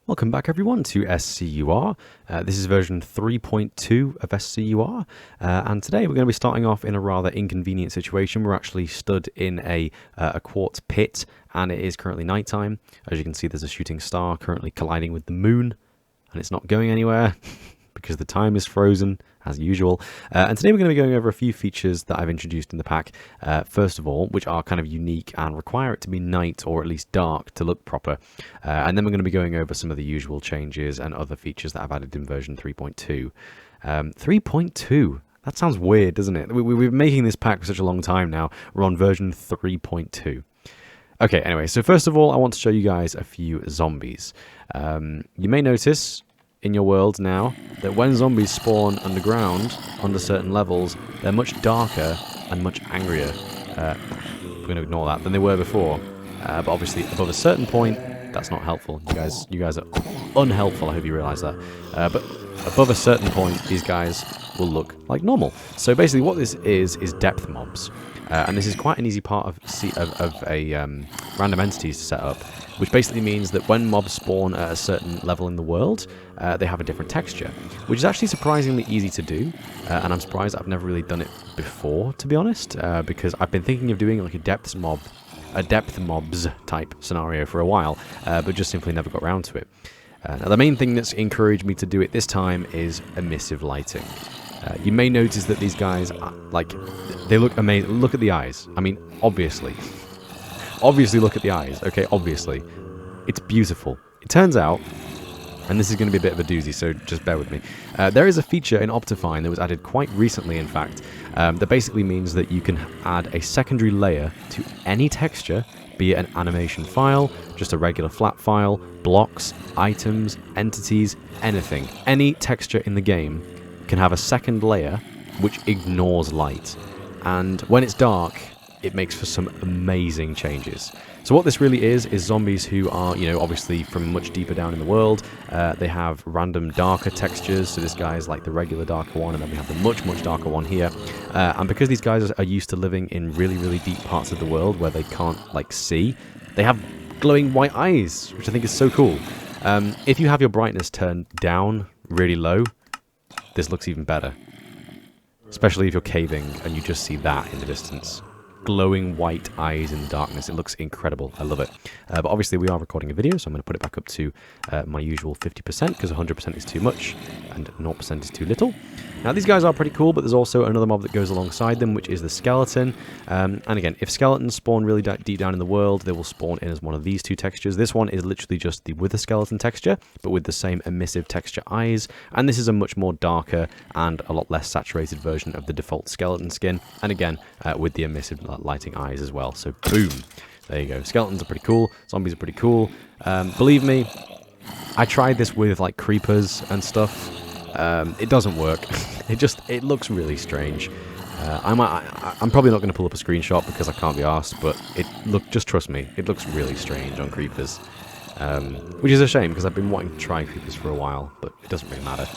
Welcome back everyone to SCUR. This is version 3.2 of SCUR, and today we're going to be starting off in a rather inconvenient situation. We're actually stood in a quartz pit, and it is currently nighttime. As you can see, there's a shooting star currently colliding with the moon, and it's not going anywhere because the time is frozen, as usual. And today we're going to be going over a few features that I've introduced in the pack, first of all, which are kind of unique and require it to be night or at least dark to look proper. And then we're going to be going over some of the usual changes and other features that I've added in version 3.2. 3.2, that sounds weird, doesn't it? We've been making this pack for such a long time now. We're on version 3.2. Okay, anyway, so first of all, I want to show you guys a few zombies. You may notice in your world now that when zombies spawn underground under certain levels, they're much darker and much angrier. We're going to ignore that than they were before. But obviously above a certain point, that's not helpful. You guys are unhelpful. I hope you realise that. But above a certain point, these guys will look like normal. So basically, what this is depth mobs, and this is quite an easy part of random entities to set up. Which basically means that when mobs spawn at a certain level in the world, they have a different texture, which is actually surprisingly easy to do, and I'm surprised I've never really done it before, to be honest, because I've been thinking of doing like a depth mobs type scenario for a while, but just simply never got around to it. Now the main thing that's encouraged me to do it this time is emissive lighting. You may notice that these guys, they look amazing. Look at the eyes. I mean, obviously look at the eyes, okay, obviously. It's beautiful. It turns out, and this is going to be a bit of a doozy, so just bear with me, there is a feature in Optifine that was added quite recently, in fact, that basically means that you can add a secondary layer to any texture, be it an animation file, just a regular flat file, blocks, items, entities, anything. Any texture in the game can have a second layer which ignores light. And when it's dark, it makes for some amazing changes. So what this really is zombies who are, obviously from much deeper down in the world. They have random darker textures, so this guy is like the regular darker one, and then we have the much, much darker one here. And because these guys are used to living in really, really deep parts of the world where they can't, see, they have glowing white eyes, which I think is so cool. If you have your brightness turned down really low, this looks even better. Especially if you're caving and you just see that in the distance. Glowing white eyes in the darkness. It looks incredible. I love it. But obviously we are recording a video, so I'm going to put it back up to my usual 50%, because 100% is too much and 0% is too little. Now these guys are pretty cool, but there's also another mob that goes alongside them, which is the skeleton. And again, if skeletons spawn really deep down in the world, they will spawn in as one of these two textures. This one is literally just the wither skeleton texture, but with the same emissive texture eyes. And this is a much more darker and a lot less saturated version of the default skeleton skin. And again, with the emissive lighting eyes as well. So boom, there you go. Skeletons are pretty cool. Zombies are pretty cool. Believe me, I tried this with creepers and stuff. It doesn't work. It looks really strange. I'm probably not going to pull up a screenshot because I can't be arsed, but just trust me, it looks really strange on creepers. Which is a shame, because I've been wanting to try creepers for a while, but it doesn't really matter.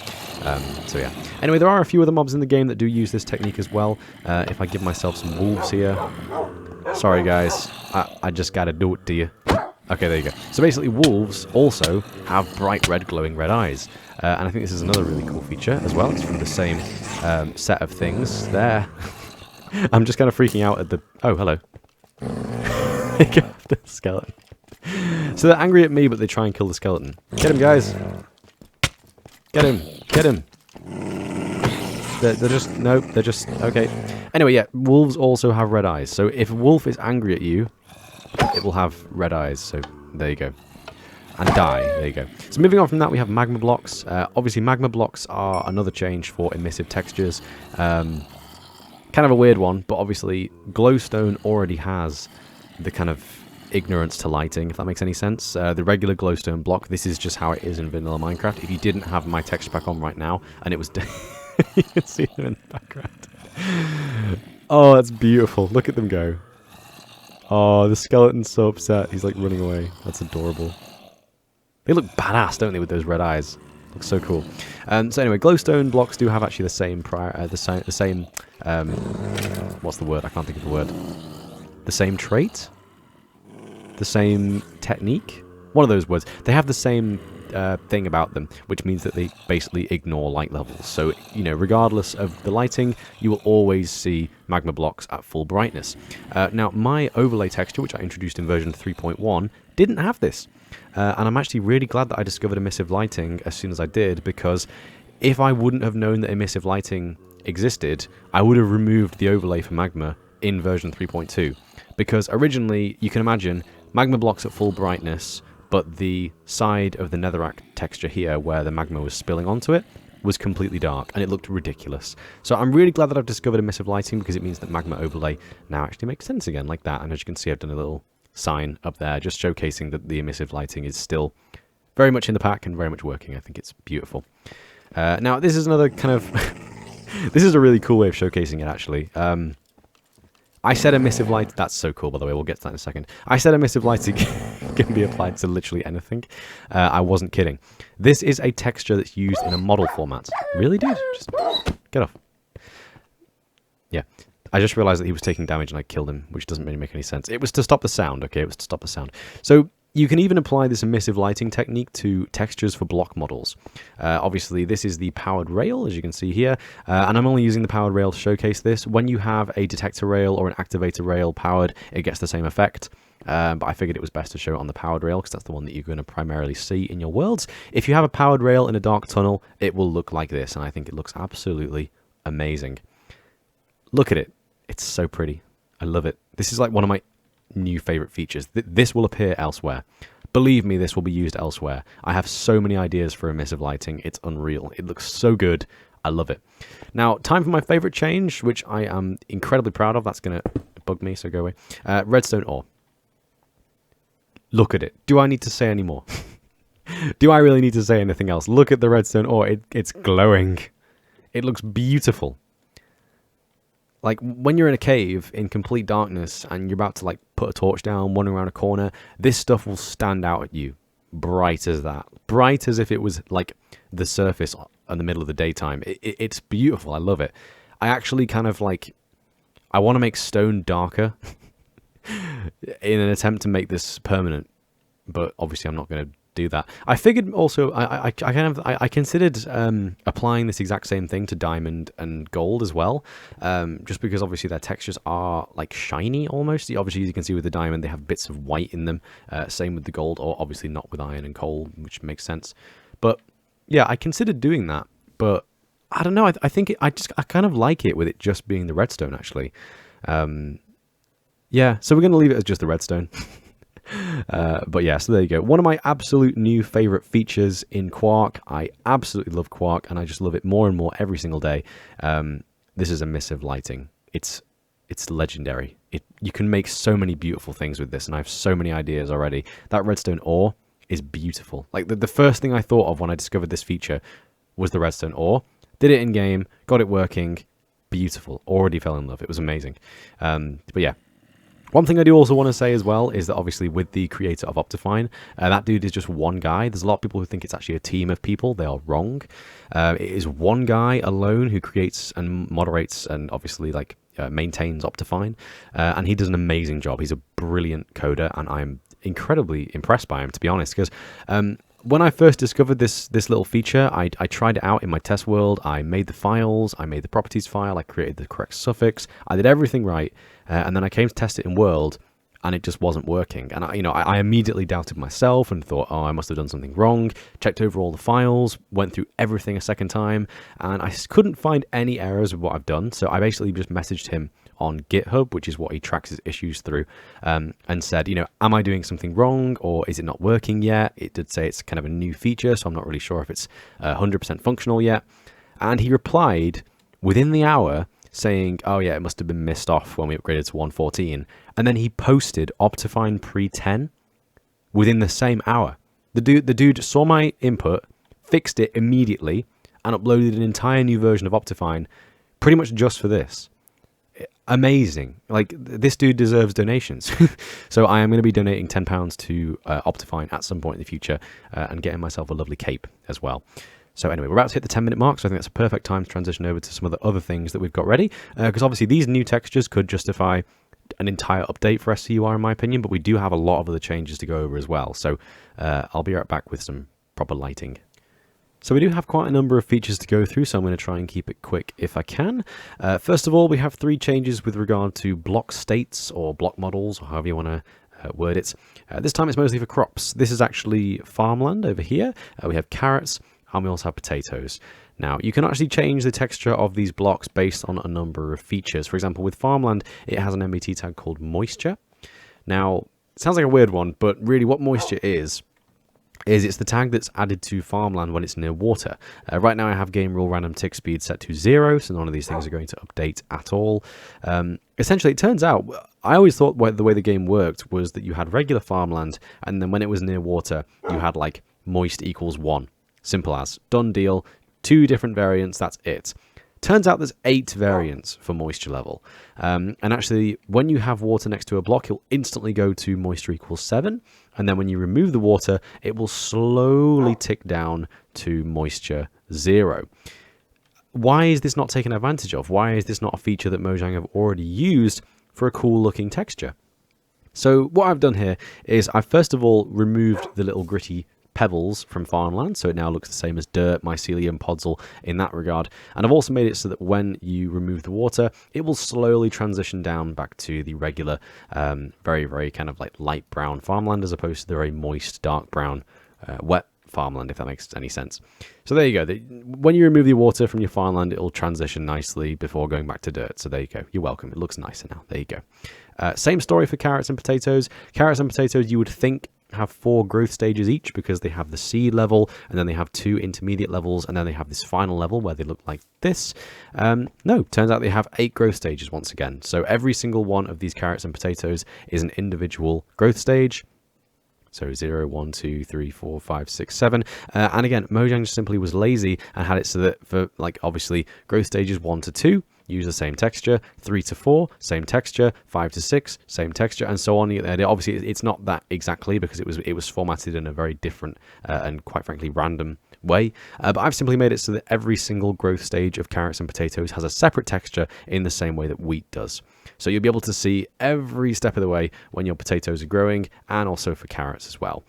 So yeah. Anyway, there are a few other mobs in the game that do use this technique as well. If I give myself some wolves here. Sorry guys, I just gotta do it to you. Okay, there you go. So basically, wolves also have bright red, glowing red eyes. And I think this is another really cool feature as well. It's from the same set of things there. I'm just kind of freaking out at the... Oh, hello. They go after the skeleton. So they're angry at me, but they try and kill the skeleton. Get him, guys. Get him. Get him. They're just... Nope, they're just... Okay. Anyway, yeah, wolves also have red eyes. So if a wolf is angry at you, it will have red eyes. So there you go. And die. There you go. So moving on from that, we have magma blocks. Obviously, magma blocks are another change for emissive textures. Kind of a weird one, but obviously, glowstone already has the kind of ignorance to lighting, if that makes any sense. The regular glowstone block, this is just how it is in vanilla Minecraft. If you didn't have my texture pack on right now, and it was... you can see them in the background. Oh, that's beautiful. Look at them go. Oh, the skeleton's so upset. He's like running away. That's adorable. They look badass, don't they, with those red eyes? Looks so cool. So anyway, glowstone blocks do have actually the same what's the word? I can't think of the word. The same trait? The same technique? One of those words. They have the same thing about them, which means that they basically ignore light levels. So, you know, regardless of the lighting, you will always see magma blocks at full brightness. Now, my overlay texture, which I introduced in version 3.1, didn't have this. And I'm actually really glad that I discovered emissive lighting as soon as I did, because if I wouldn't have known that emissive lighting existed, I would have removed the overlay for magma in version 3.2. Because originally, you can imagine, magma blocks at full brightness, but the side of the netherrack texture here, where the magma was spilling onto it, was completely dark, and it looked ridiculous. So I'm really glad that I've discovered emissive lighting, because it means that magma overlay now actually makes sense again, like that. And as you can see, I've done a little sign up there, just showcasing that the emissive lighting is still very much in the pack and very much working. I think it's beautiful. Now, this is another kind of... this is a really cool way of showcasing it, actually. I said emissive light... That's so cool, by the way. We'll get to that in a second. I said emissive lighting can be applied to literally anything. I wasn't kidding. This is a texture that's used in a model format. Really, dude? Just get off. Yeah. I just realized that he was taking damage and I killed him, which doesn't really make any sense. It was to stop the sound, okay? It was to stop the sound. So you can even apply this emissive lighting technique to textures for block models. Obviously, this is the powered rail, as you can see here, and I'm only using the powered rail to showcase this. When you have a detector rail or an activator rail powered, it gets the same effect. But I figured it was best to show it on the powered rail, because that's the one that you're going to primarily see in your worlds. If you have a powered rail in a dark tunnel, it will look like this, and I think it looks absolutely amazing. Look at it. It's so pretty. I love it. This is like one of my new favorite features. This will appear elsewhere. Believe me, this will be used elsewhere. I have so many ideas for emissive lighting. It's unreal. It looks so good. I love it. Now, time for my favorite change, which I am incredibly proud of. That's going to bug me, so go away. Redstone ore. Look at it. Do I need to say any more? Do I really need to say anything else? Look at the redstone ore. It's glowing. It looks beautiful. Like, when you're in a cave in complete darkness and you're about to, like, put a torch down, wandering around a corner, this stuff will stand out at you. Bright as that. Bright as if it was, like, the surface in the middle of the daytime. It's beautiful. I love it. I actually kind of, like... I want to make stone darker in an attempt to make this permanent. But, obviously, I'm not going to do that. I figured also, I considered applying this exact same thing to diamond and gold as well, just because obviously their textures are like shiny almost. Obviously, as you can see with the diamond, they have bits of white in them. Same with the gold, or obviously not with iron and coal, which makes sense. But yeah, I considered doing that, but I don't know. I think I kind of like it with it just being the redstone actually. Yeah, so we're going to leave it as just the redstone. But yeah, so there you go. One of my absolute new favorite features in Quark. I absolutely love Quark, and I just love it more and more every single day. This is emissive lighting. It's legendary. You can make so many beautiful things with this, and I have so many ideas already. That redstone ore is beautiful. Like the first thing I thought of when I discovered this feature was the redstone ore. Did it in game, got it working, beautiful. Already fell in love. It was amazing. But yeah. One thing I do also want to say as well is that obviously with the creator of Optifine, that dude is just one guy. There's a lot of people who think it's actually a team of people. They are wrong. It is one guy alone who creates and moderates and obviously like maintains Optifine. And he does an amazing job. He's a brilliant coder, and I'm incredibly impressed by him, to be honest, because when I first discovered this little feature, I tried it out in my test world. I made the files, I made the properties file, I created the correct suffix, I did everything right, and then I came to test it in world, and it just wasn't working. And I immediately doubted myself and thought, oh, I must have done something wrong. Checked over all the files, went through everything a second time, and I couldn't find any errors with what I've done. So I basically just messaged him on GitHub, which is what he tracks his issues through, and said, am I doing something wrong, or is it not working yet? It did say it's kind of a new feature, so I'm not really sure if it's 100% functional yet. And he replied within the hour saying, oh yeah, it must have been missed off when we upgraded to 1.14. And then he posted Optifine pre-10 within the same hour. The dude saw my input, fixed it immediately, and uploaded an entire new version of Optifine pretty much just for this. Amazing. Like, this dude deserves donations. So I am going to be donating £10 to Optifine at some point in the future, and getting myself a lovely cape as well. So anyway, we're about to hit the 10-minute mark, so I think that's a perfect time to transition over to some of the other things that we've got ready, because obviously these new textures could justify an entire update for SCUR in my opinion, but we do have a lot of other changes to go over as well. So I'll be right back with some proper lighting. So we do have quite a number of features to go through, so I'm going to try and keep it quick if I can. First of all, we have 3 changes with regard to block states or block models, or however you want to word it. This time it's mostly for crops. This is actually farmland over here. We have carrots, and we also have potatoes. Now, you can actually change the texture of these blocks based on a number of features. For example, with farmland, it has an MBT tag called moisture. Now, it sounds like a weird one, but really what moisture is it's the tag that's added to farmland when it's near water. Right now I have game rule random tick speed set to 0, so none of these things are going to update at all. Essentially, it turns out, I always thought the way the game worked was that you had regular farmland, and then when it was near water, you had like moist equals 1. Simple as. Done deal. 2 different variants, that's it. Turns out there's 8 variants for moisture level. And actually, when you have water next to a block, it'll instantly go to moisture equals 7. And then when you remove the water, it will slowly tick down to moisture 0. Why is this not taken advantage of? Why is this not a feature that Mojang have already used for a cool looking texture? So what I've done here is I've first of all removed the little gritty pebbles from farmland, so it now looks the same as dirt, mycelium, podzol in that regard. And I've also made it so that when you remove the water, it will slowly transition down back to the regular, very, very kind of like light brown farmland, as opposed to the very moist, dark brown, wet farmland, if that makes any sense. So there you go. When you remove the water from your farmland, it will transition nicely before going back to dirt. So there you go. You're welcome. It looks nicer now. There you go. Same story for carrots and potatoes. Carrots and potatoes, you would think, have 4 growth stages each, because they have the seed level, and then they have 2 intermediate levels, and then they have this final level where they look like this. No, turns out they have 8 growth stages once again. So every single one of these carrots and potatoes is an individual growth stage. So 0, 1, 2, 3, 4, 5, 6, 7. And again, Mojang just simply was lazy and had it so that for, like, obviously growth stages 1 to 2, use the same texture, 3 to 4, same texture, 5 to 6, same texture, and so on. Obviously, it's not that exactly, because it was formatted in a very different and quite frankly random way. But I've simply made it so that every single growth stage of carrots and potatoes has a separate texture in the same way that wheat does. So you'll be able to see every step of the way when your potatoes are growing, and also for carrots as well.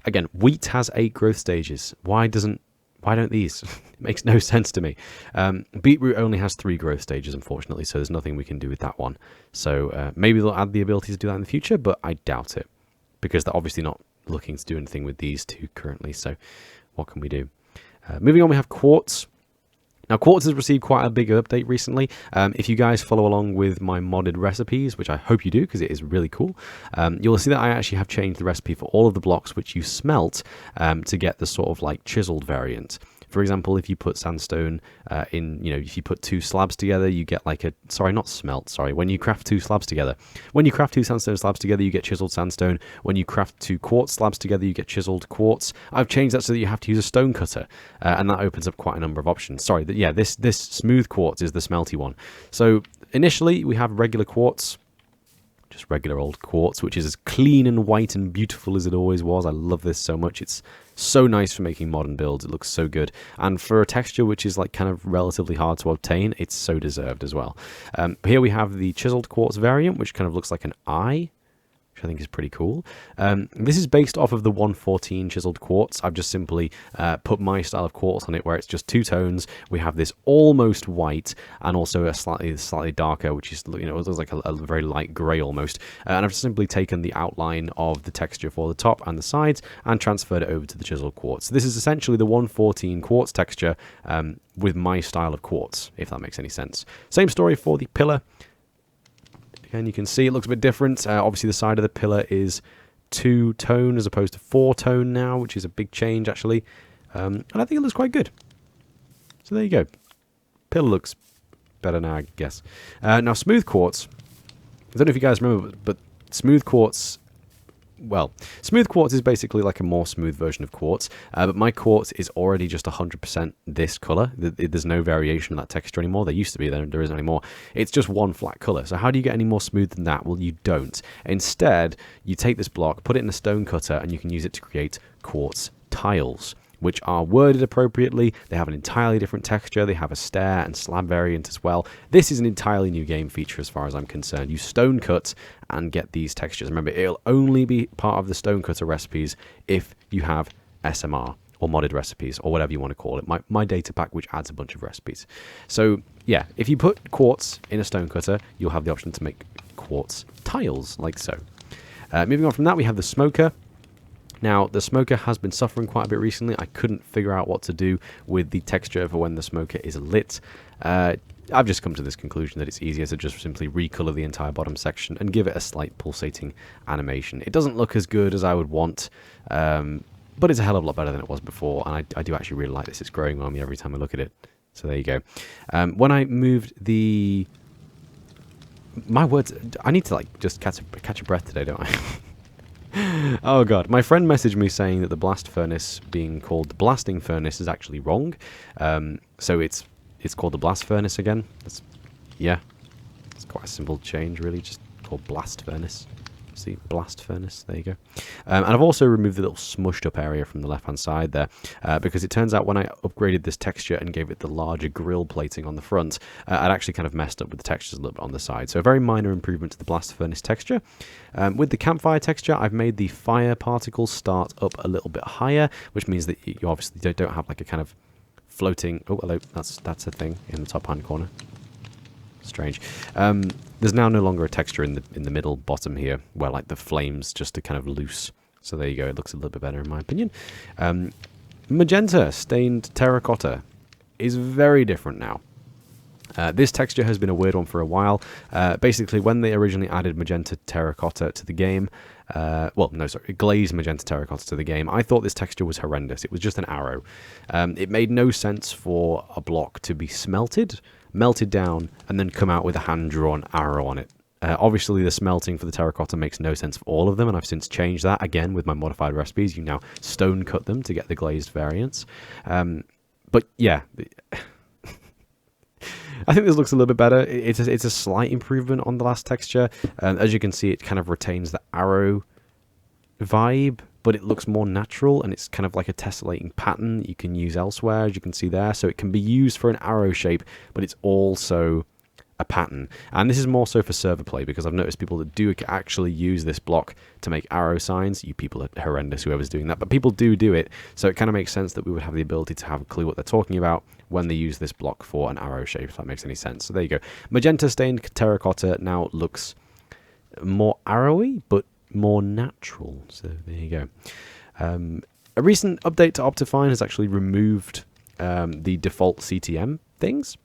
Again, wheat has 8 growth stages. Why don't these? It makes no sense to me. Beetroot only has 3 growth stages, unfortunately, so there's nothing we can do with that one. So maybe they'll add the ability to do that in the future, but I doubt it, because they're obviously not looking to do anything with these 2 currently, so what can we do? Moving on, we have Quartz. Now, Quartz has received quite a big update recently. If you guys follow along with my modded recipes, which I hope you do because it is really cool, you'll see that I actually have changed the recipe for all of the blocks which you smelt to get the sort of like chiseled variant. For example, if you put sandstone if you put 2 slabs together, you get like when you craft 2 slabs together. When you craft 2 sandstone slabs together, you get chiseled sandstone. When you craft 2 quartz slabs together, you get chiseled quartz. I've changed that so that you have to use a stone cutter, and that opens up quite a number of options. Sorry, this smooth quartz is the smelty one. So initially, we have regular quartz. Just regular old quartz, which is as clean and white and beautiful as it always was. I love this so much. It's so nice for making modern builds. It looks so good. And for a texture which is like kind of relatively hard to obtain, it's so deserved as well. Here we have the chiseled quartz variant, which kind of looks like an eye, which I think is pretty cool. This is based off of the 114 chiseled quartz. I've just simply put my style of quartz on it, where it's just 2 tones. We have this almost white, and also a slightly darker, which is, it looks like a very light grey almost. And I've simply taken the outline of the texture for the top and the sides and transferred it over to the chiseled quartz. This is essentially the 114 quartz texture with my style of quartz, if that makes any sense. Same story for the pillar. And you can see it looks a bit different. Obviously, the side of the pillar is 2-tone as opposed to 4-tone now, which is a big change, actually. And I think it looks quite good. So there you go. Pillar looks better now, I guess. Now, smooth quartz. I don't know if you guys remember, but smooth quartz... Well, smooth quartz is basically like a more smooth version of quartz, but my quartz is already just 100% this color. There's no variation of that texture anymore. There used to be, there isn't anymore. It's just one flat color. So how do you get any more smooth than that? Well, you don't. Instead, you take this block, put it in a stone cutter, and you can use it to create quartz tiles, which are worded appropriately. They have an entirely different texture. They have a stair and slab variant as well. This is an entirely new game feature as far as I'm concerned. You stone cut and get these textures. Remember, it'll only be part of the stone cutter recipes if you have SMR or modded recipes, or whatever you want to call it. My data pack, which adds a bunch of recipes. So yeah, if you put quartz in a stone cutter, you'll have the option to make quartz tiles, like so. Moving on from that, we have the smoker. Now, the smoker has been suffering quite a bit recently. I couldn't figure out what to do with the texture for when the smoker is lit. I've just come to this conclusion that it's easier to just simply recolor the entire bottom section and give it a slight pulsating animation. It doesn't look as good as I would want, but it's a hell of a lot better than it was before, and I do actually really like this. It's growing on me every time I look at it. So there you go. When I moved the... My words... I need to, like, just catch a breath today, don't I? Oh god, my friend messaged me saying that the blast furnace being called the blasting furnace is actually wrong. So it's called the blast furnace again. Yeah, it's quite a simple change really, just called blast furnace. See, blast furnace, there you go. And I've also removed the little smushed up area from the left hand side there, because it turns out when I upgraded this texture and gave it the larger grill plating on the front, I'd actually kind of messed up with the textures a little bit on the side. So a very minor improvement to the blast furnace texture. With the campfire texture, I've made the fire particles start up a little bit higher, which means that you obviously don't have like a kind of floating... Oh, hello, that's a thing in the top hand corner. Strange. There's now no longer a texture in the middle bottom here where like the flames just are kind of loose. So there you go. It looks a little bit better in my opinion. Magenta stained terracotta is very different now. This texture has been a weird one for a while. Basically, when they originally added magenta terracotta to the game, glazed magenta terracotta to the game, I thought this texture was horrendous. It was just an arrow. It made no sense for a block to be melted down, and then come out with a hand-drawn arrow on it. Obviously, the smelting for the terracotta makes no sense for all of them, and I've since changed that. Again, with my modified recipes, you now stone cut them to get the glazed variants. But yeah... I think this looks a little bit better. It's a slight improvement on the last texture. As you can see, it kind of retains the arrow vibe, but it looks more natural, and it's kind of like a tessellating pattern that you can use elsewhere, as you can see there. So it can be used for an arrow shape, but it's also a pattern. And this is more so for server play, because I've noticed people that do actually use this block to make arrow signs. You people are horrendous, whoever's doing that, but people do it. So it kind of makes sense that we would have the ability to have a clue what they're talking about when they use this block for an arrow shape, if that makes any sense. So there you go. Magenta stained terracotta now looks more arrowy, but more natural. So there you go. A recent update to Optifine has actually removed the default CTM things.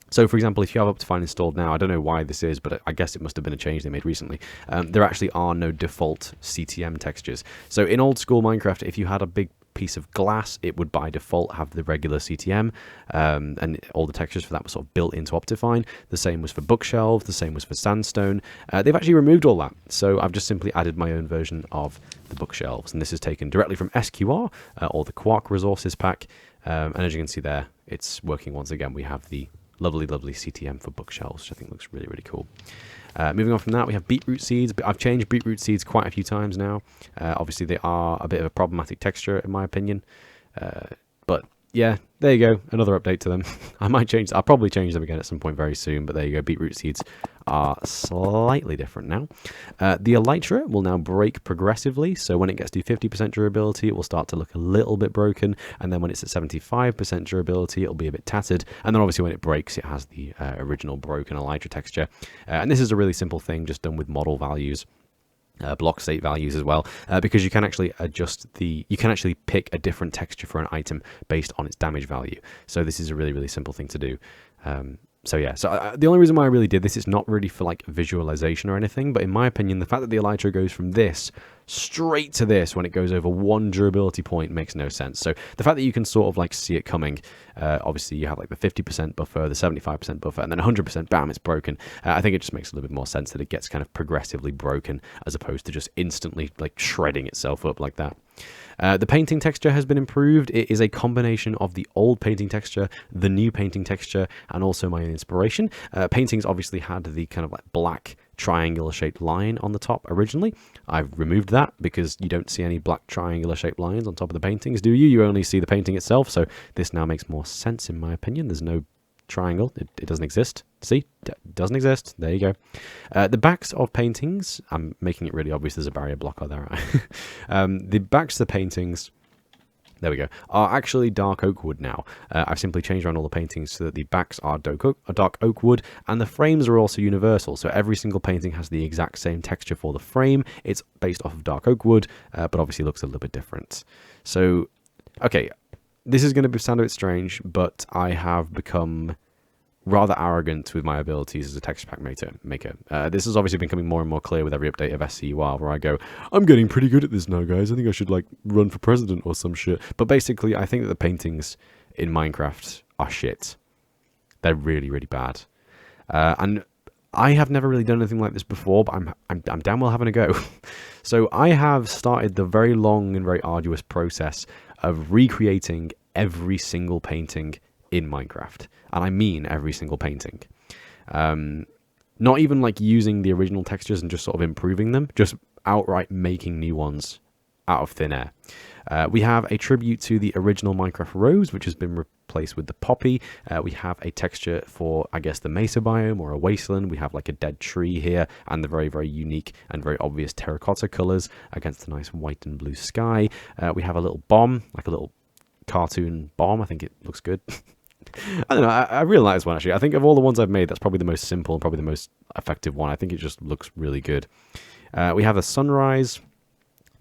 So, for example, if you have Optifine installed now, I don't know why this is, but I guess it must have been a change they made recently. There actually are no default CTM textures. So in old school Minecraft, if you had a big piece of glass, it would by default have the regular CTM, and all the textures for that were sort of built into Optifine. The same was for bookshelves, the same was for sandstone. They've actually removed all that, so I've just simply added my own version of the bookshelves, and this is taken directly from SCUR, or the Quartz Resources pack, and as you can see there, it's working once again. We have the lovely CTM for bookshelves, which I think looks really cool. Moving on from that, we have Beetroot Seeds. I've changed Beetroot Seeds quite a few times now. Obviously, they are a bit of a problematic texture, in my opinion. But yeah, there you go. Another update to them. I'll probably change them again at some point very soon, but there you go. Beetroot Seeds are slightly different now. The Elytra will now break progressively, so when it gets to 50% durability, it will start to look a little bit broken, and then when it's at 75% durability, it'll be a bit tattered, and then obviously when it breaks, it has the original broken Elytra texture. And this is a really simple thing, just done with model values. Block state values as well, because you can actually you can actually pick a different texture for an item based on its damage value. So this is a really simple thing to do. So yeah, the only reason why I really did this is not really for like visualization or anything, but in my opinion, the fact that the Elytra goes from this straight to this when it goes over one durability point makes no sense. So the fact that you can sort of like see it coming, obviously you have like the 50% buffer, the 75% buffer, and then 100%, bam, it's broken. I think it just makes a little bit more sense that it gets kind of progressively broken as opposed to just instantly like shredding itself up like that. The painting texture has been improved. It is a combination of the old painting texture, the new painting texture, and also my inspiration. Paintings obviously had the kind of like black triangular shaped line on the top originally. I've removed that because you don't see any black triangular shaped lines on top of the paintings, do you? You only see the painting itself, so this now makes more sense in my opinion. There's no triangle. It doesn't exist. See? Doesn't exist. There you go. The backs of paintings, I'm making it really obvious there's a barrier blocker there. The backs of the paintings there we go, are actually dark oak wood now. I've simply changed around all the paintings so that the backs are dark oak wood, and the frames are also universal. So every single painting has the exact same texture for the frame. It's based off of dark oak wood, but obviously looks a little bit different. So, okay, this is going to sound a bit strange, but I have become rather arrogant with my abilities as a texture pack maker. This has obviously been becoming more and more clear with every update of SCUR, where I go, I'm getting pretty good at this now, guys. I think I should, like, run for president or some shit. But basically, I think that the paintings in Minecraft are shit. They're really, really bad. And I have never really done anything like this before, but I'm damn well having a go. So I have started the very long and very arduous process of recreating every single painting in Minecraft, and I mean every single painting. Not even like using the original textures and just sort of improving them, just outright making new ones out of thin air. We have a tribute to the original Minecraft rose, which has been replaced with the poppy. We have a texture for, I guess, the mesa biome or a wasteland. We have like a dead tree here, and the very, very unique and very obvious terracotta colors against the nice white and blue sky. We have a little bomb, like a little cartoon bomb. I think it looks good. I don't know, I really like this one, actually. I think of all the ones I've made, that's probably the most simple and probably the most effective one. I think it just looks really good. We have a sunrise.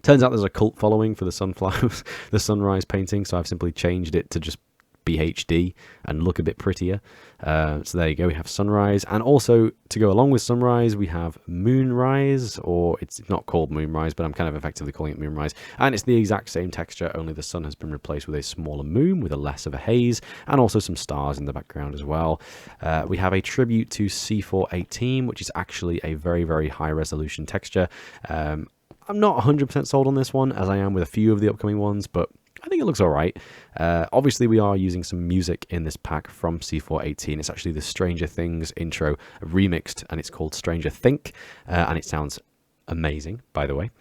Turns out there's a cult following for the sunflowers, the sunrise painting, so I've simply changed it to just be HD and look a bit prettier. So there you go, we have sunrise. And also, to go along with sunrise, we have moonrise, or it's not called moonrise, but I'm kind of effectively calling it moonrise. And it's the exact same texture, only the sun has been replaced with a smaller moon with a less of a haze, and also some stars in the background as well. We have a tribute to C418, which is actually a very, very high resolution texture. I'm not 100% sold on this one, as I am with a few of the upcoming ones, but I think it looks alright. Obviously, we are using some music in this pack from C418. It's actually the Stranger Things intro remixed, and it's called Stranger Think, and it sounds amazing, by the way.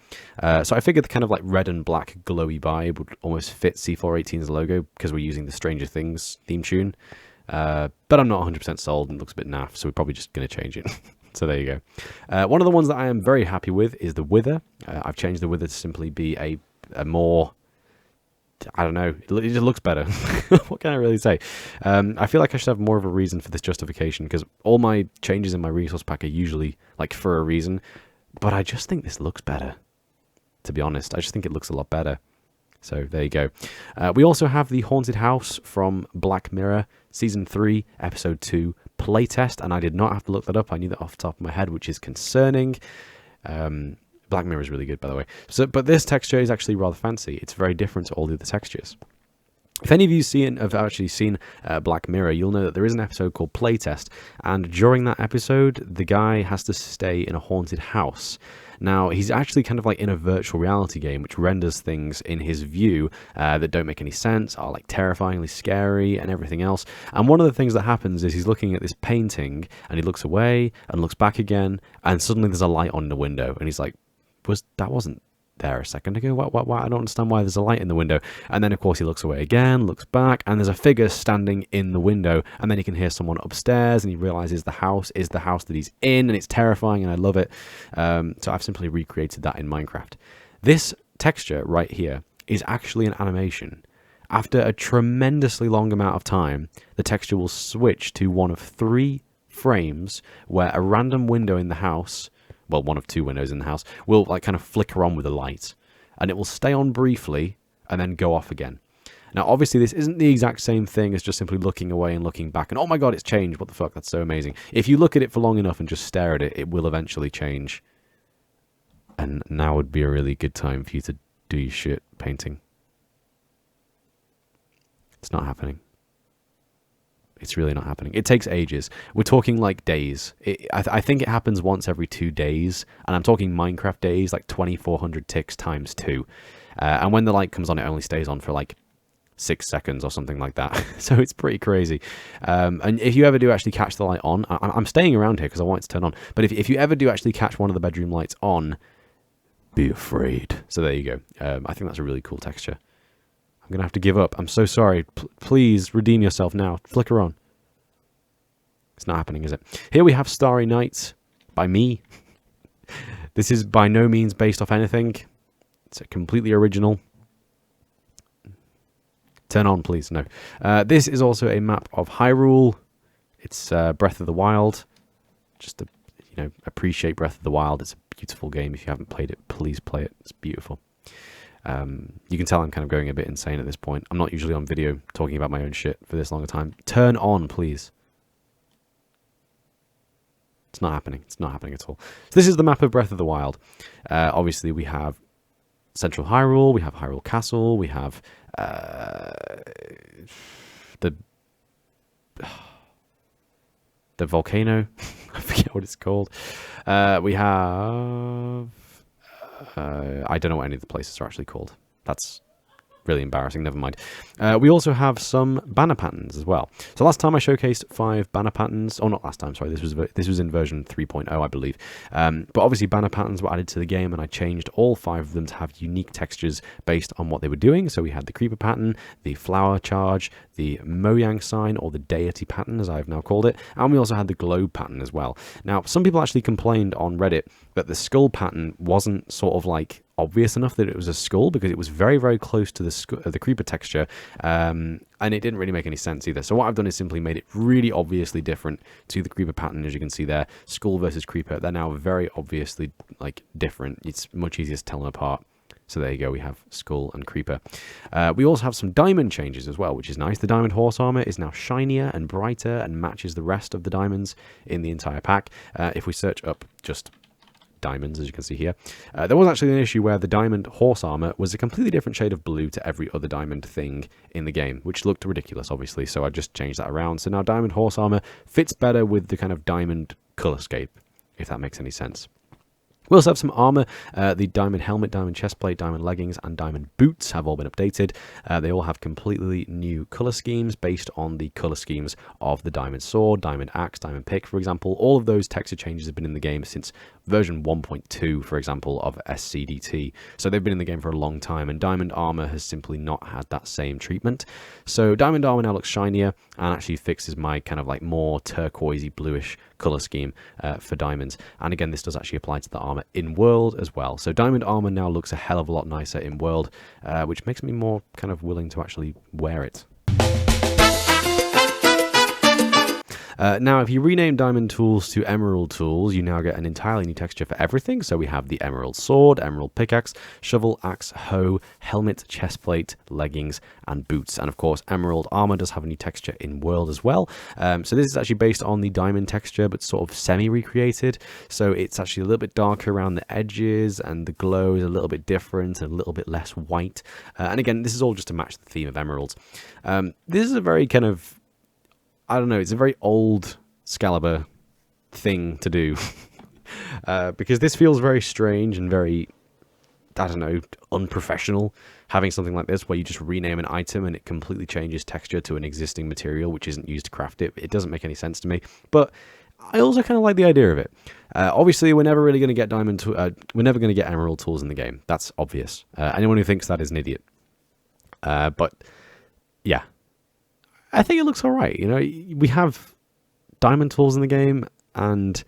So I figured the kind of like red and black glowy vibe would almost fit C418's logo, because we're using the Stranger Things theme tune. But I'm not 100% sold, and it looks a bit naff, so we're probably just going to change it. So there you go. One of the ones that I am very happy with is the wither. I've changed the wither to simply be a more, I don't know, it just looks better. What can I really say? I feel like I should have more of a reason for this justification, because all my changes in my resource pack are usually like for a reason, but I just think this looks better, to be honest. I just think it looks a lot better. So there you go. We also have the Haunted House from Black Mirror, Season 3, Episode 2, playtest, and I did not have to look that up. I knew that off the top of my head, which is concerning. Black Mirror is really good, by the way. But this texture is actually rather fancy. It's very different to all the other textures. If any of you have actually seen Black Mirror, you'll know that there is an episode called Playtest, and during that episode, the guy has to stay in a haunted house. Now, he's actually kind of like in a virtual reality game, which renders things in his view that don't make any sense, are like terrifyingly scary and everything else. And one of the things that happens is he's looking at this painting, and he looks away and looks back again, and suddenly there's a light on the window, and he's like, that wasn't there a second ago? Why? I don't understand why there's a light in the window. And then, of course, he looks away again, looks back, and there's a figure standing in the window. And then he can hear someone upstairs, and he realizes the house is the house that he's in, and it's terrifying, and I love it. So I've simply recreated that in Minecraft. This texture right here is actually an animation. After a tremendously long amount of time, the texture will switch to one of 3 frames where a random window in the house, well, one of 2 windows in the house, will like kind of flicker on with a light, and it will stay on briefly and then go off again. Now, obviously, this isn't the exact same thing as just simply looking away and looking back, and oh my god, it's changed, what the fuck, that's so amazing. If you look at it for long enough and just stare at it, it will eventually change. And now would be a really good time for you to do your shit painting. It's not happening. It's really not happening. It takes ages. We're talking like days. I think it happens once every 2 days, and I'm talking Minecraft days, like 2400 ticks times 2. And when the light comes on, it only stays on for like 6 seconds or something like that. So it's pretty crazy. And if you ever do actually catch the light on, I'm staying around here because I want it to turn on, but if you ever do actually catch one of the bedroom lights on, be afraid. So there you go. I think that's a really cool texture. I'm going to have to give up. I'm so sorry. Please redeem yourself now. Flicker on. It's not happening, is it? Here we have Starry Night by me. This is by no means based off anything. It's a completely original. Turn on, please. No. This is also a map of Hyrule. It's Breath of the Wild. Just to, appreciate Breath of the Wild. It's a beautiful game. If you haven't played it, please play it. It's beautiful. You can tell I'm kind of going a bit insane at this point. I'm not usually on video talking about my own shit for this long a time. Turn on, please. It's not happening. It's not happening at all. So this is the map of Breath of the Wild. Obviously, we have Central Hyrule. We have Hyrule Castle. We have the volcano. I forget what it's called. We have... I don't know what any of the places are actually called. That's really embarrassing. Never mind. We also have some banner patterns as well. So last time I showcased 5 banner patterns. Oh, not last time. Sorry, this was in version 3.0, I believe. But obviously banner patterns were added to the game, and I changed all 5 of them to have unique textures based on what they were doing. So we had the creeper pattern, the flower charge, the Mojang sign, or the deity pattern, as I've now called it, and we also had the globe pattern as well. Now, some people actually complained on Reddit that the skull pattern wasn't sort of like obvious enough that it was a skull, because it was very, very close to the creeper texture, and it didn't really make any sense either. So what I've done is simply made it really obviously different to the creeper pattern. As you can see there, skull versus creeper, they're now very obviously like different. It's much easier to tell them apart. So there you go, we have skull and creeper. We also have some diamond changes as well, which is nice. The diamond horse armor is now shinier and brighter and matches the rest of the diamonds in the entire pack. If we search up just diamonds, as you can see here, there was actually an issue where the diamond horse armor was a completely different shade of blue to every other diamond thing in the game, which looked ridiculous, obviously. So I just changed that around. So now diamond horse armor fits better with the kind of diamond colorscape, if that makes any sense. We also have some armor. The diamond helmet, diamond chestplate, diamond leggings, and diamond boots have all been updated. They all have completely new color schemes based on the color schemes of the diamond sword, diamond axe, diamond pick, for example. All of those texture changes have been in the game since version 1.2, for example, of SCDT. So they've been in the game for a long time, and diamond armor has simply not had that same treatment. So diamond armor now looks shinier and actually fixes my kind of like more turquoisey bluish color scheme for diamonds. And again, this does actually apply to the armor in world as well. So diamond armor now looks a hell of a lot nicer in world, which makes me more kind of willing to actually wear it. Now, if you rename diamond tools to emerald tools, you now get an entirely new texture for everything. So we have the emerald sword, emerald pickaxe, shovel, axe, hoe, helmet, chestplate, leggings, and boots. And of course, emerald armor does have a new texture in world as well. So this is actually based on the diamond texture, but sort of semi-recreated. So it's actually a little bit darker around the edges, and the glow is a little bit different and a little bit less white. And again, this is all just to match the theme of emeralds. This is a very kind of, I don't know, it's a very old Skaliber thing to do. Because this feels very strange and very, I don't know, unprofessional, having something like this where you just rename an item and it completely changes texture to an existing material which isn't used to craft it. It doesn't make any sense to me, but I also kind of like the idea of it. Obviously, we're never really going to get we're never going to get emerald tools in the game. That's obvious. Anyone who thinks that is an idiot. But yeah, I think it looks all right. You know, we have diamond tools in the game, and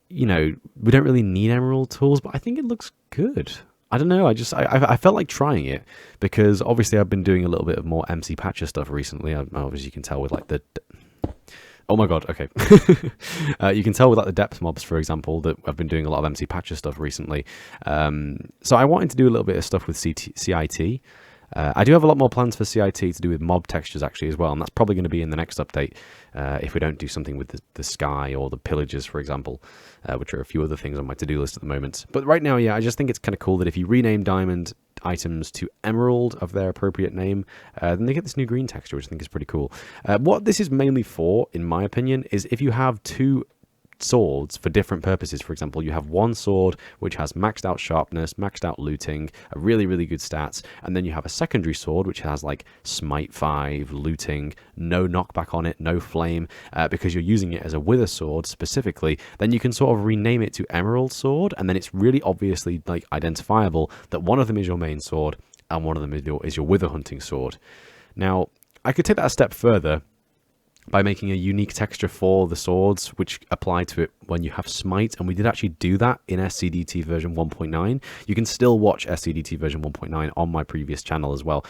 you know, we don't really need emerald tools, but I think it looks good. I don't know. I felt like trying it because obviously I've been doing a little bit of more MC Patcher stuff recently. Obviously, you can tell with like the. Oh my god, okay. You can tell with like the depth mobs, for example, that I've been doing a lot of MC Patcher stuff recently. So I wanted to do a little bit of stuff with CIT. I do have a lot more plans for CIT to do with mob textures actually as well, and that's probably going to be in the next update if we don't do something with the sky or the pillagers, for example, which are a few other things on my to-do list at the moment. But right now, yeah, I just think it's kind of cool that if you rename diamond items to emerald of their appropriate name, then they get this new green texture, which I think is pretty cool. What this is mainly for, in my opinion, is if you have two swords for different purposes. For example, you have one sword which has maxed out sharpness, maxed out looting, a really, really good stats, and then you have a secondary sword which has like smite 5, looting, no knockback on it, no flame, because you're using it as a wither sword specifically. Then you can sort of rename it to emerald sword, and then it's really obviously like identifiable that one of them is your main sword and one of them is your wither hunting sword. Now, I could take that a step further by making a unique texture for the swords, which apply to it when you have smite, and we did actually do that in SCDT version 1.9. You can still watch SCDT version 1.9 on my previous channel as well,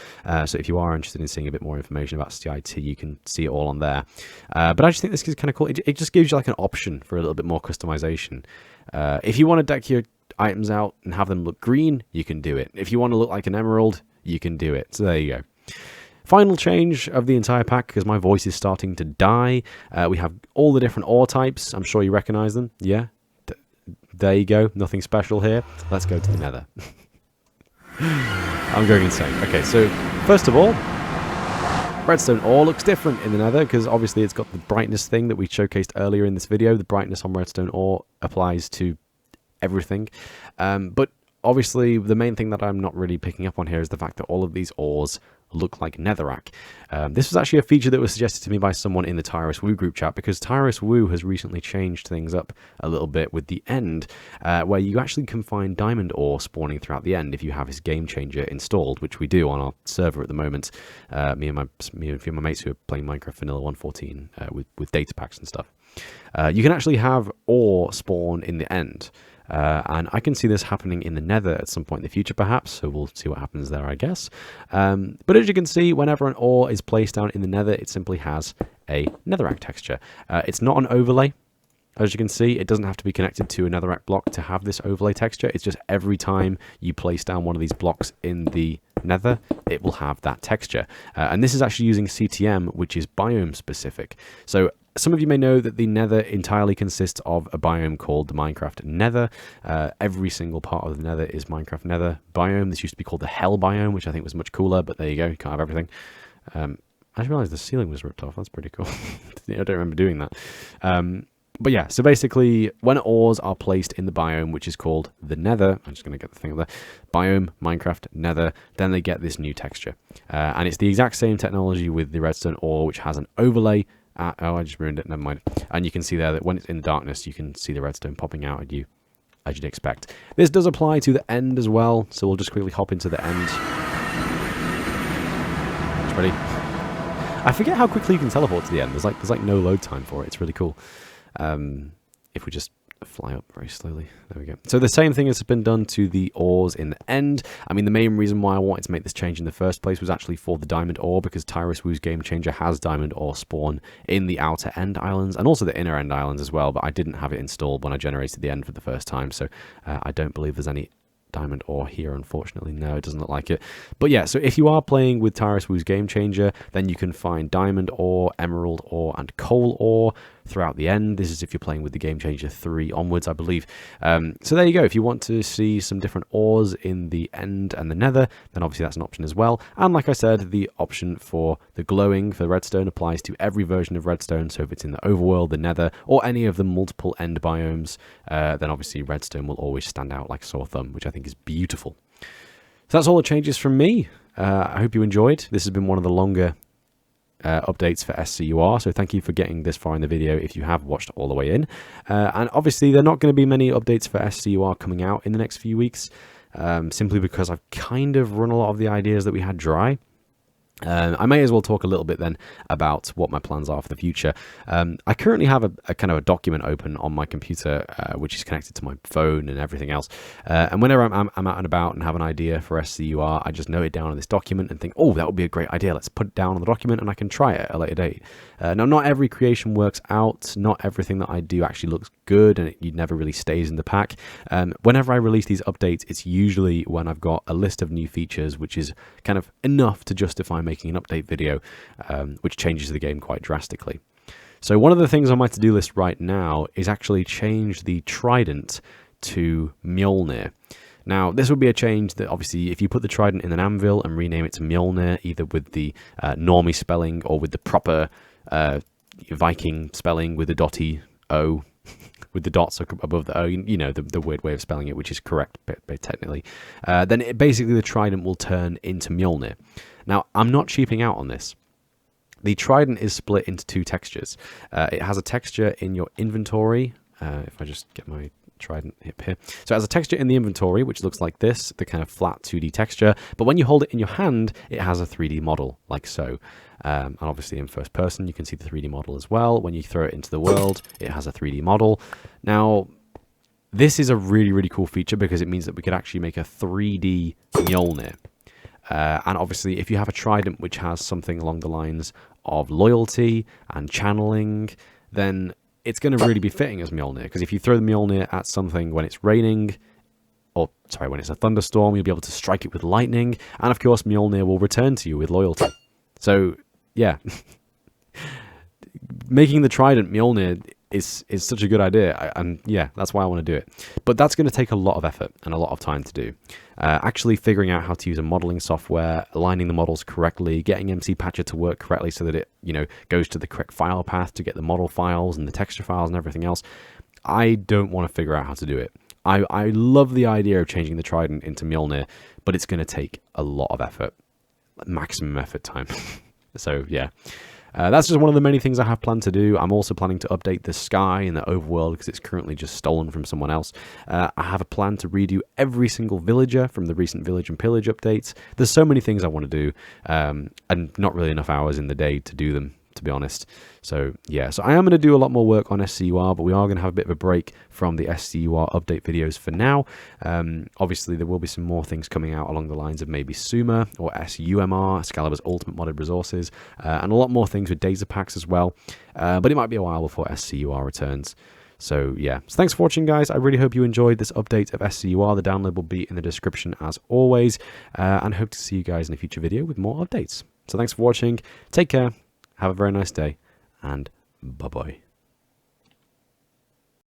so if you are interested in seeing a bit more information about CIT, you can see it all on there. But I just think this is kind of cool. It just gives you like an option for a little bit more customization. If you want to deck your items out and have them look green, you can do it. If you want to look like an emerald, you can do it. So there you go. Final change of the entire pack, because my voice is starting to die. We have all the different ore types. I'm sure you recognize them. Yeah, there you go. Nothing special here. Let's go to the Nether. I'm going insane. Okay, so first of all, redstone ore looks different in the Nether, because obviously it's got the brightness thing that we showcased earlier in this video. The brightness on redstone ore applies to everything. But obviously the main thing that I'm not really picking up on here is the fact that all of these ores look like netherrack. This was actually a feature that was suggested to me by someone in the Tyrus Woo group chat, because Tyrus Woo has recently changed things up a little bit with the end, where you actually can find diamond ore spawning throughout the end if you have his game changer installed, which we do on our server at the moment. Me and a few of my mates who are playing Minecraft Vanilla 1.14 with datapacks and stuff. You can actually have ore spawn in the end. And I can see this happening in the Nether at some point in the future, perhaps, so we'll see what happens there, I guess. But as you can see, whenever an ore is placed down in the Nether, it simply has a Netherrack texture. It's not an overlay. As you can see, it doesn't have to be connected to a Netherrack block to have this overlay texture. It's just every time you place down one of these blocks in the Nether, it will have that texture. And this is actually using CTM, which is biome specific. So some of you may know that the Nether entirely consists of a biome called the Minecraft Nether. Every single part of the Nether is Minecraft Nether biome. This used to be called the Hell biome, which I think was much cooler, but there you go, you can't have everything. I just realized the ceiling was ripped off. That's pretty cool. I don't remember doing that. But yeah, so basically, when ores are placed in the biome, which is called the Nether, I'm just going to get the thing there, biome, Minecraft, Nether, then they get this new texture. And it's the exact same technology with the redstone ore, which has an overlay. Oh, I just ruined it, never mind. And you can see there that when it's in the darkness, you can see the redstone popping out at you, as you'd expect. This does apply to the end as well, so we'll just quickly hop into the end. It's ready. I forget how quickly you can teleport to the end. There's like no load time for it. It's really cool. If we just fly up very slowly. There we go. So the same thing has been done to the ores in the end. I mean, the main reason why I wanted to make this change in the first place was actually for the diamond ore, because Tyrus Woo's game changer has diamond ore spawn in the outer end islands and also the inner end islands as well, but I didn't have it installed when I generated the end for the first time, so I don't believe there's any diamond ore here, unfortunately. No, it doesn't look like it. But yeah, so if you are playing with Tyrus Woo's game changer, then you can find diamond ore, emerald ore, and coal ore throughout the end. This is if you're playing with the game changer 3 onwards, I believe. So there you go. If you want to see some different ores in the end and the nether, then obviously that's an option as well. And like I said, the option for the glowing for redstone applies to every version of redstone. So if it's in the overworld, the nether, or any of the multiple end biomes, then obviously redstone will always stand out like a sore thumb, which I think is beautiful. So that's all the changes from me. I hope you enjoyed. This has been one of the longer updates for SCUR, so thank you for getting this far in the video if you have watched all the way in. And obviously there are not going to be many updates for SCUR coming out in the next few weeks, simply because I've kind of run a lot of the ideas that we had dry. I may as well talk a little bit then about what my plans are for the future. I currently have a kind of a document open on my computer, which is connected to my phone and everything else. And whenever I'm out and about and have an idea for SCUR, I just note it down on this document and think, oh, that would be a great idea. Let's put it down on the document and I can try it at a later date. Now, not every creation works out. Not everything that I do actually looks good, and it never really stays in the pack. Whenever I release these updates, it's usually when I've got a list of new features, which is kind of enough to justify making an update video, which changes the game quite drastically. So one of the things on my to-do list right now is actually change the Trident to Mjolnir. Now, this would be a change that obviously if you put the Trident in an anvil and rename it to Mjolnir, either with the normie spelling or with the proper Viking spelling with the dotty O, with the dots above the O, you know, the weird way of spelling it, which is correct but technically, then basically the Trident will turn into Mjolnir. Now, I'm not cheaping out on this. The Trident is split into 2 textures. It has a texture in your inventory. If I just get my Trident hip here. So it has a texture in the inventory, which looks like this, the kind of flat 2D texture. But when you hold it in your hand, it has a 3D model, like so. And obviously in first person, you can see the 3D model as well. When you throw it into the world, it has a 3D model. Now, this is a really, really cool feature because it means that we could actually make a 3D Mjolnir. And obviously, if you have a Trident which has something along the lines of loyalty and channeling, then it's going to really be fitting as Mjolnir. Because if you throw the Mjolnir at something when it's raining, or sorry, when it's a thunderstorm, you'll be able to strike it with lightning. And of course, Mjolnir will return to you with loyalty. So, yeah. Making the Trident Mjolnir is such a good idea, and yeah, that's why I want to do it. But that's going to take a lot of effort and a lot of time to do. Actually figuring out how to use a modeling software, aligning the models correctly, getting MC Patcher to work correctly so that it, you know, goes to the correct file path to get the model files and the texture files and everything else. I don't want to figure out how to do it. I love the idea of changing the Trident into Mjolnir, but it's going to take a lot of effort, maximum effort time. So yeah. That's just one of the many things I have planned to do. I'm also planning to update the sky in the overworld because it's currently just stolen from someone else. I have a plan to redo every single villager from the recent village and pillage updates. There's so many things I want to do, and not really enough hours in the day to do them, to be honest. So yeah, so I am going to do a lot more work on SCUR, but we are going to have a bit of a break from the SCUR update videos for now. Obviously, there will be some more things coming out along the lines of maybe SUMR or SUMR, Skaliber's Ultimate Modded Resources, and a lot more things with datapacks as well. But it might be a while before SCUR returns. So yeah, so thanks for watching, guys. I really hope you enjoyed this update of SCUR. The download will be in the description as always, and hope to see you guys in a future video with more updates. So thanks for watching. Take care. Have a very nice day, and bye-bye.